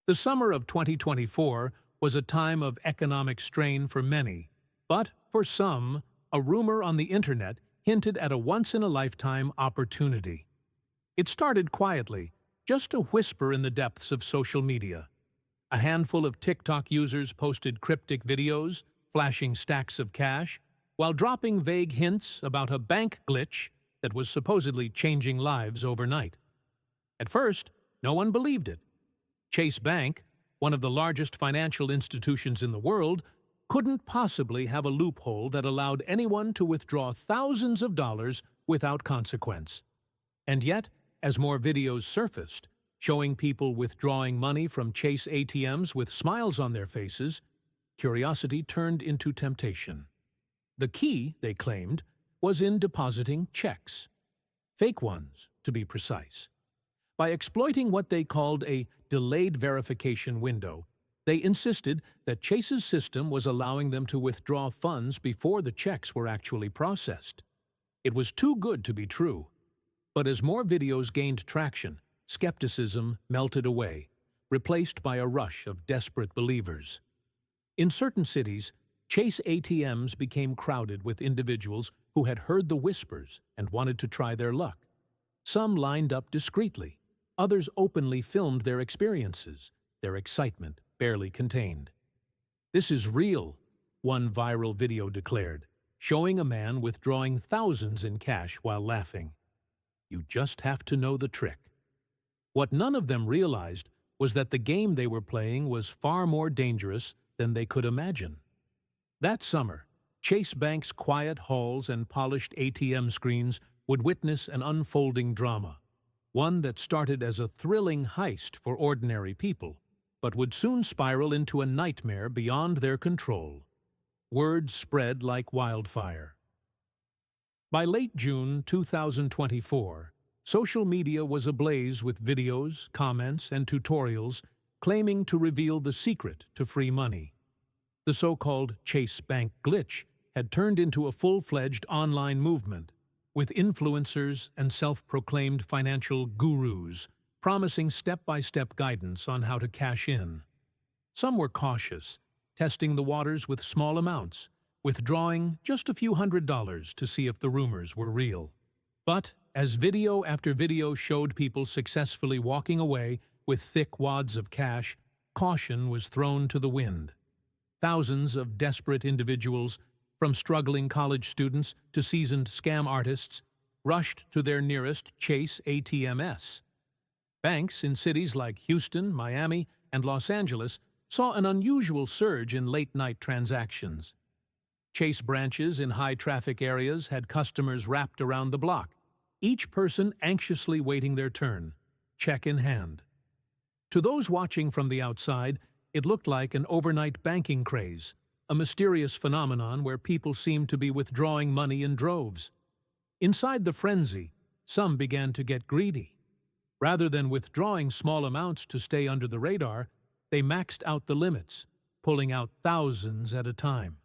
The summer of 2024 was a time of economic strain for many, but for some, a rumor on the internet hinted at a once-in-a-lifetime opportunity. It started quietly, just a whisper in the depths of social media. A handful of TikTok users posted cryptic videos, flashing stacks of cash, while dropping vague hints about a bank glitch that was supposedly changing lives overnight. At first, no one believed it. Chase Bank, one of the largest financial institutions in the world, couldn't possibly have a loophole that allowed anyone to withdraw thousands of dollars without consequence. And yet, as more videos surfaced, showing people withdrawing money from Chase ATMs with smiles on their faces, curiosity turned into temptation. The key, they claimed, was in depositing checks. Fake ones, to be precise. By exploiting what they called a delayed verification window, they insisted that Chase's system was allowing them to withdraw funds before the checks were actually processed. It was too good to be true. But as more videos gained traction, skepticism melted away, replaced by a rush of desperate believers. In certain cities, Chase ATMs became crowded with individuals who had heard the whispers and wanted to try their luck. Some lined up discreetly. Others openly filmed their experiences, their excitement barely contained. "This is real," one viral video declared, showing a man withdrawing thousands in cash while laughing. "You just have to know the trick." What none of them realized was that the game they were playing was far more dangerous than they could imagine. That summer, Chase Bank's quiet halls and polished ATM screens would witness an unfolding drama, one that started as a thrilling heist for ordinary people, but would soon spiral into a nightmare beyond their control. Word spread like wildfire. By late June 2024, social media was ablaze with videos, comments, and tutorials claiming to reveal the secret to free money. The so-called Chase Bank glitch had turned into a full-fledged online movement, with influencers and self-proclaimed financial gurus promising step-by-step guidance on how to cash in. Some were cautious, testing the waters with small amounts, withdrawing just a few $100s to see if the rumors were real. But as video after video showed people successfully walking away with thick wads of cash, caution was thrown to the wind. Thousands of desperate individuals, from struggling college students to seasoned scam artists, rushed to their nearest Chase ATMs. Banks in cities like Houston, Miami, and Los Angeles saw an unusual surge in late-night transactions. Chase branches in high-traffic areas had customers wrapped around the block, each person anxiously waiting their turn, check in hand. To those watching from the outside, it looked like an overnight banking craze, a mysterious phenomenon where people seemed to be withdrawing money in droves. Inside the frenzy, some began to get greedy. Rather than withdrawing small amounts to stay under the radar, they maxed out the limits, pulling out thousands at a time.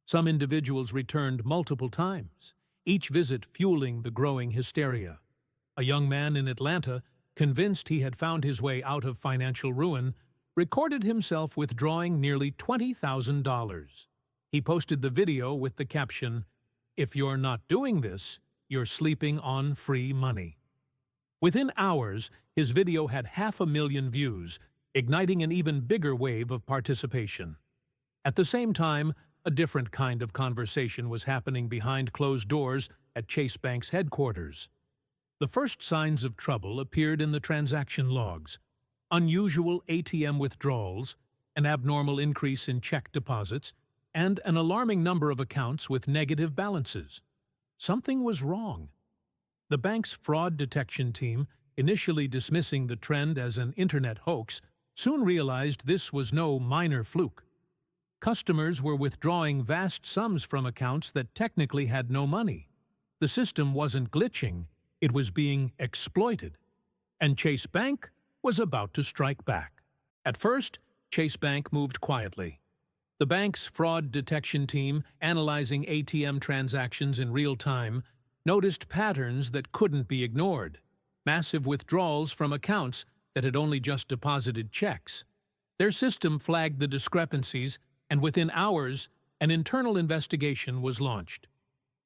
Some individuals returned multiple times, each visit fueling the growing hysteria. A young man in Atlanta, convinced he had found his way out of financial ruin, recorded himself withdrawing nearly $20,000. He posted the video with the caption, "If you're not doing this, you're sleeping on free money." Within hours, his video had 500,000 views, igniting an even bigger wave of participation. At the same time, a different kind of conversation was happening behind closed doors at Chase Bank's headquarters. The first signs of trouble appeared in the transaction logs. Unusual ATM withdrawals, an abnormal increase in check deposits, and an alarming number of accounts with negative balances. Something was wrong. The bank's fraud detection team, initially dismissing the trend as an internet hoax, soon realized this was no minor fluke. Customers were withdrawing vast sums from accounts that technically had no money. The system wasn't glitching, it was being exploited. And Chase Bank was about to strike back. At first, Chase Bank moved quietly. The bank's fraud detection team, analyzing ATM transactions in real time, noticed patterns that couldn't be ignored. Massive withdrawals from accounts that had only just deposited checks, Their system flagged the discrepancies, and within hours, an internal investigation was launched.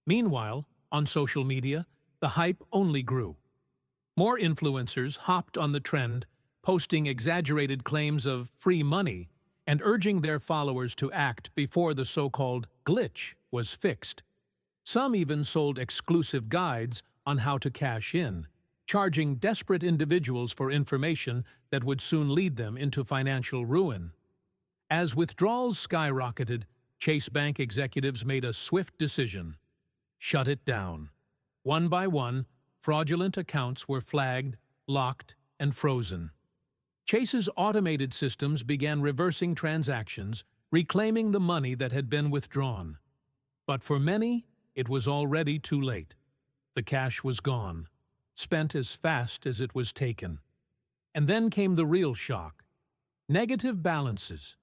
Meanwhile, on social media, the hype only grew. More influencers hopped on the trend, posting exaggerated claims of free money and urging their followers to act before the so-called glitch was fixed. Some even sold exclusive guides on how to cash in, charging desperate individuals for information that would soon lead them into financial ruin. As withdrawals skyrocketed, Chase Bank executives made a swift decision: shut it down. One by one, fraudulent accounts were flagged, locked, and frozen. Chase's automated systems began reversing transactions, reclaiming the money that had been withdrawn. But for many, it was already too late. The cash was gone, spent as fast as it was taken. And then came the real shock: negative balances.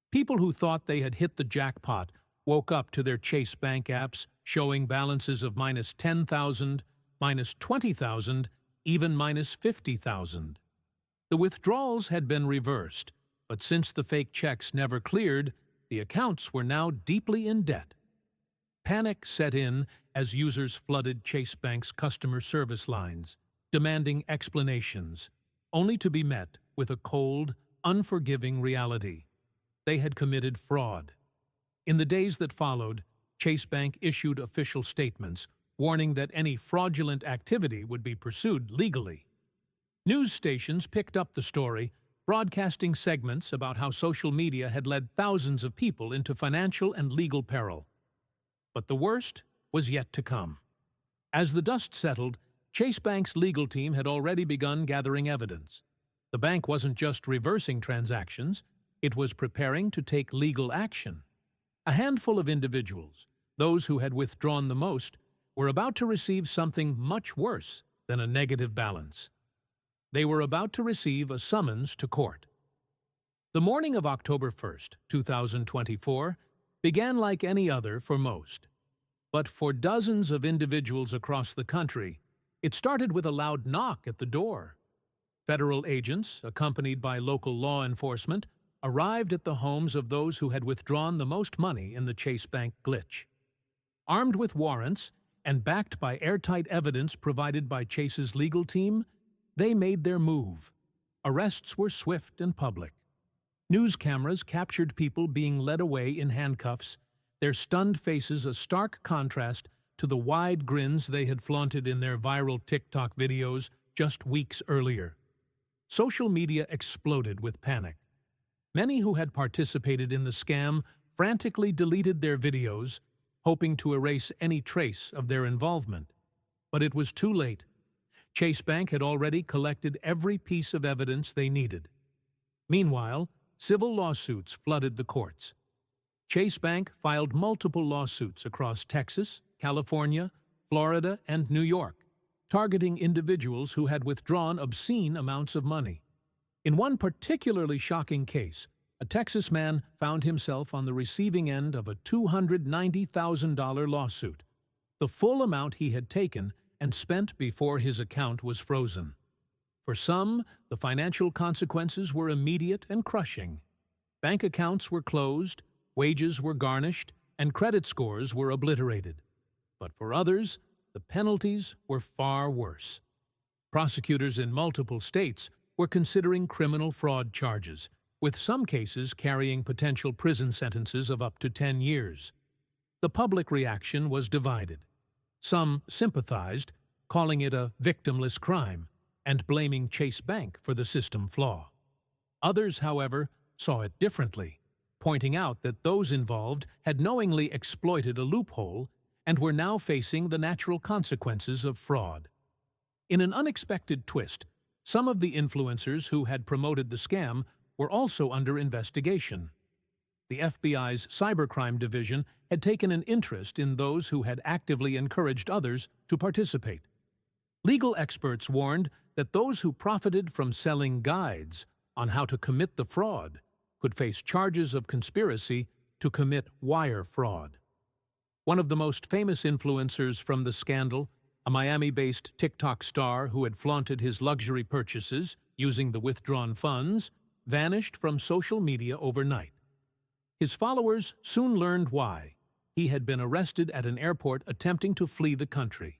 People who thought they had hit the jackpot woke up to their Chase Bank apps showing balances of minus 10,000, minus 20,000, even minus 50,000. The withdrawals had been reversed, but since the fake checks never cleared, the accounts were now deeply in debt. Panic set in as users flooded Chase Bank's customer service lines, demanding explanations, only to be met with a cold, unforgiving reality: they had committed fraud. In the days that followed, Chase Bank issued official statements warning that any fraudulent activity would be pursued legally. News stations picked up the story, broadcasting segments about how social media had led thousands of people into financial and legal peril. But the worst was yet to come. As the dust settled, Chase Bank's legal team had already begun gathering evidence. The bank wasn't just reversing transactions, it was preparing to take legal action. A handful of individuals, those who had withdrawn the most, were about to receive something much worse than a negative balance. They were about to receive a summons to court. The morning of October 1st, 2024, began like any other for most. But for dozens of individuals across the country, it started with a loud knock at the door. Federal agents, accompanied by local law enforcement, arrived at the homes of those who had withdrawn the most money in the Chase Bank glitch. Armed with warrants and backed by airtight evidence provided by Chase's legal team, they made their move. Arrests were swift and public. News cameras captured people being led away in handcuffs, their stunned faces a stark contrast to the wide grins they had flaunted in their viral TikTok videos just weeks earlier. Social media exploded with panic. Many who had participated in the scam frantically deleted their videos, hoping to erase any trace of their involvement. But it was too late. Chase Bank had already collected every piece of evidence they needed. Meanwhile, civil lawsuits flooded the courts. Chase Bank filed multiple lawsuits across Texas, California, Florida, and New York, targeting individuals who had withdrawn obscene amounts of money. In one particularly shocking case, a Texas man found himself on the receiving end of a $290,000 lawsuit, the full amount he had taken and spent before his account was frozen. For some, the financial consequences were immediate and crushing. Bank accounts were closed, wages were garnished, and credit scores were obliterated. But for others, the penalties were far worse. Prosecutors in multiple states were considering criminal fraud charges, with some cases carrying potential prison sentences of up to 10 years. The public reaction was divided. Some sympathized, calling it a victimless crime, and blaming Chase Bank for the system flaw. Others, however, saw it differently, pointing out that those involved had knowingly exploited a loophole and were now facing the natural consequences of fraud. In an unexpected twist, some of the influencers who had promoted the scam were also under investigation. The FBI's cybercrime division had taken an interest in those who had actively encouraged others to participate. Legal experts warned that those who profited from selling guides on how to commit the fraud could face charges of conspiracy to commit wire fraud. One of the most famous influencers from the scandal, a Miami-based TikTok star who had flaunted his luxury purchases using the withdrawn funds, vanished from social media overnight. His followers soon learned why. He had been arrested at an airport attempting to flee the country.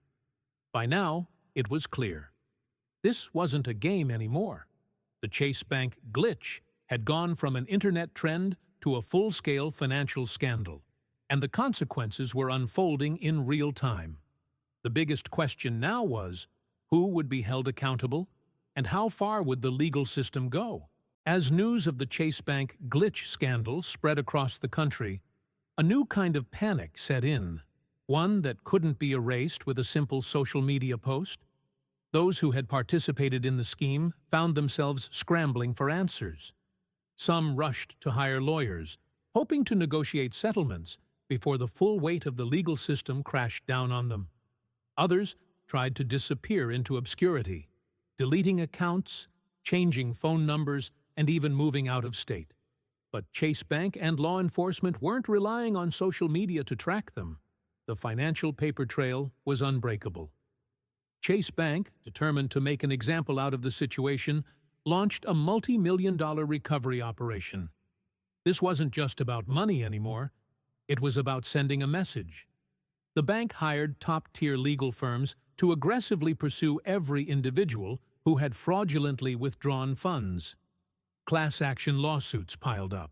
By now, it was clear. This wasn't a game anymore. The Chase Bank glitch had gone from an internet trend to a full-scale financial scandal, and the consequences were unfolding in real time. The biggest question now was, who would be held accountable, and how far would the legal system go? As news of the Chase Bank glitch scandal spread across the country, a new kind of panic set in, one that couldn't be erased with a simple social media post. Those who had participated in the scheme found themselves scrambling for answers. Some rushed to hire lawyers, hoping to negotiate settlements before the full weight of the legal system crashed down on them. Others tried to disappear into obscurity, deleting accounts, changing phone numbers, and even moving out of state. But Chase Bank and law enforcement weren't relying on social media to track them. The financial paper trail was unbreakable. Chase Bank, determined to make an example out of the situation, launched a multi-million-dollar recovery operation. This wasn't just about money anymore. It was about sending a message. The bank hired top-tier legal firms to aggressively pursue every individual who had fraudulently withdrawn funds. Class action lawsuits piled up.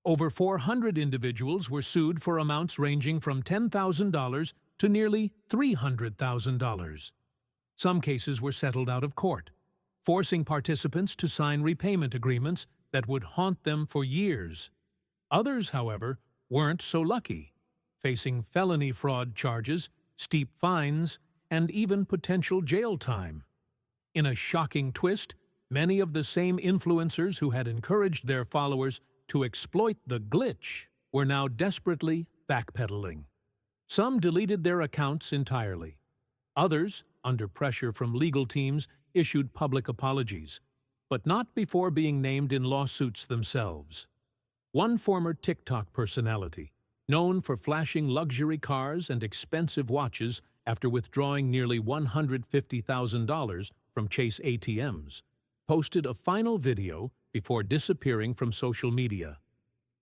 Over 400 individuals were sued for amounts ranging from $10,000 to nearly $300,000. Some cases were settled out of court, forcing participants to sign repayment agreements that would haunt them for years. Others, however, weren't so lucky, facing felony fraud charges, steep fines, and even potential jail time. In a shocking twist, many of the same influencers who had encouraged their followers to exploit the glitch were now desperately backpedaling. Some deleted their accounts entirely. Others, under pressure from legal teams, issued public apologies, but not before being named in lawsuits themselves. One former TikTok personality, known for flashing luxury cars and expensive watches after withdrawing nearly $150,000 from Chase ATMs, posted a final video before disappearing from social media.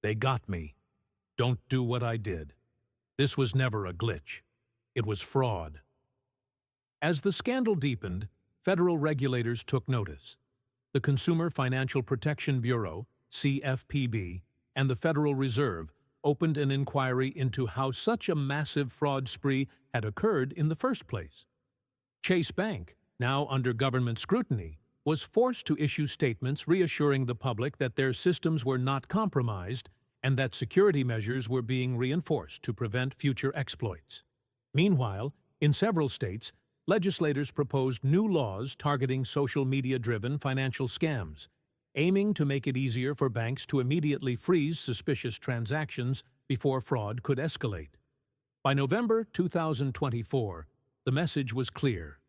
"They got me. Don't do what I did. This was never a glitch. It was fraud." As the scandal deepened, federal regulators took notice. The Consumer Financial Protection Bureau, CFPB, and the Federal Reserve opened an inquiry into how such a massive fraud spree had occurred in the first place. Chase Bank, now under government scrutiny, was forced to issue statements reassuring the public that their systems were not compromised and that security measures were being reinforced to prevent future exploits. Meanwhile, in several states, legislators proposed new laws targeting social media-driven financial scams, aiming to make it easier for banks to immediately freeze suspicious transactions before fraud could escalate. By November 2024, the message was clear.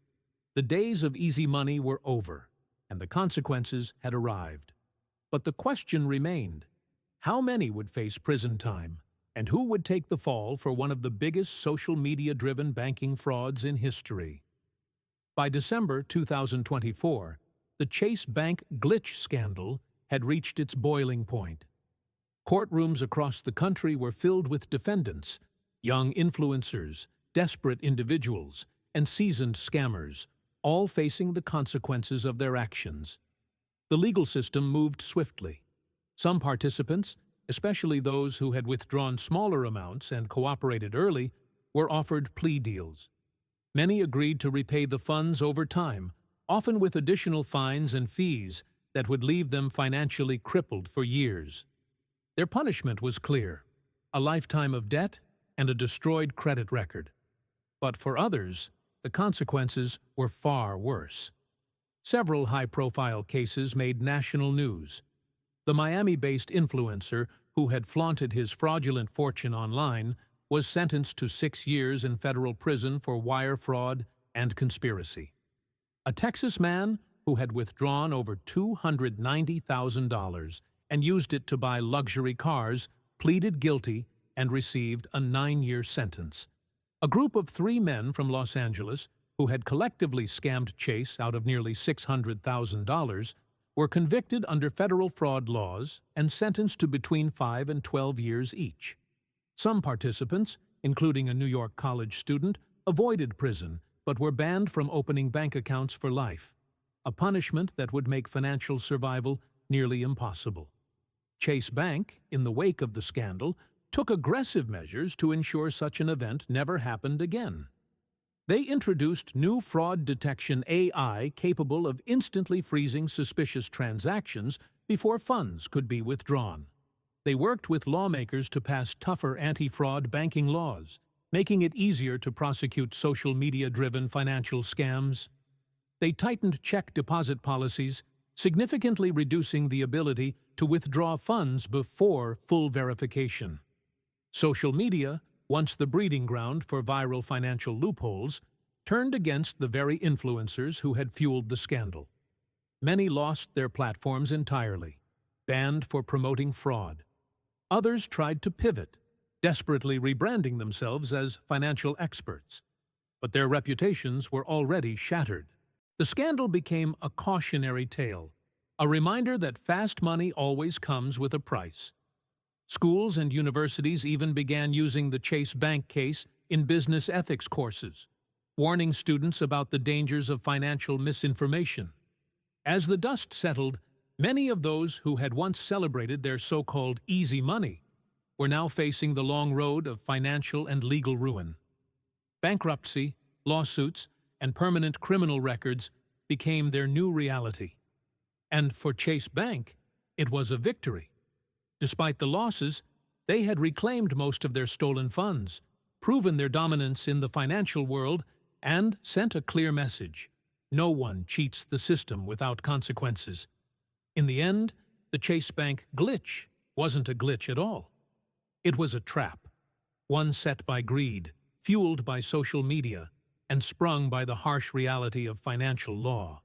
The days of easy money were over, and the consequences had arrived. But the question remained: how many would face prison time, and who would take the fall for one of the biggest social media-driven banking frauds in history? By December 2024, the Chase Bank glitch scandal had reached its boiling point. Courtrooms across the country were filled with defendants, young influencers, desperate individuals, and seasoned scammers, all facing the consequences of their actions. The legal system moved swiftly. Some participants, especially those who had withdrawn smaller amounts and cooperated early, were offered plea deals. Many agreed to repay the funds over time, often with additional fines and fees that would leave them financially crippled for years. Their punishment was clear: a lifetime of debt and a destroyed credit record. But for others, the consequences were far worse. Several high-profile cases made national news. The Miami-based influencer who had flaunted his fraudulent fortune online was sentenced to 6 years in federal prison for wire fraud and conspiracy. A Texas man who had withdrawn over $290,000 and used it to buy luxury cars pleaded guilty and received a 9-year sentence. A group of 3 men from Los Angeles, who had collectively scammed Chase out of nearly $600,000, were convicted under federal fraud laws and sentenced to between 5 and 12 years each. Some participants, including a New York college student, avoided prison but were banned from opening bank accounts for life, a punishment that would make financial survival nearly impossible. Chase Bank, in the wake of the scandal, took aggressive measures to ensure such an event never happened again. They introduced new fraud detection AI capable of instantly freezing suspicious transactions before funds could be withdrawn. They worked with lawmakers to pass tougher anti-fraud banking laws, making it easier to prosecute social media-driven financial scams. They tightened check deposit policies, significantly reducing the ability to withdraw funds before full verification. Social media, once the breeding ground for viral financial loopholes, turned against the very influencers who had fueled the scandal. Many lost their platforms entirely, banned for promoting fraud. Others tried to pivot, desperately rebranding themselves as financial experts. But their reputations were already shattered. The scandal became a cautionary tale, a reminder that fast money always comes with a price. Schools and universities even began using the Chase Bank case in business ethics courses, warning students about the dangers of financial misinformation. As the dust settled, many of those who had once celebrated their so-called easy money were now facing the long road of financial and legal ruin. Bankruptcy, lawsuits, and permanent criminal records became their new reality. And for Chase Bank, it was a victory. Despite the losses, they had reclaimed most of their stolen funds, proven their dominance in the financial world, and sent a clear message: no one cheats the system without consequences. In the end, the Chase Bank glitch wasn't a glitch at all. It was a trap, one set by greed, fueled by social media, and sprung by the harsh reality of financial law.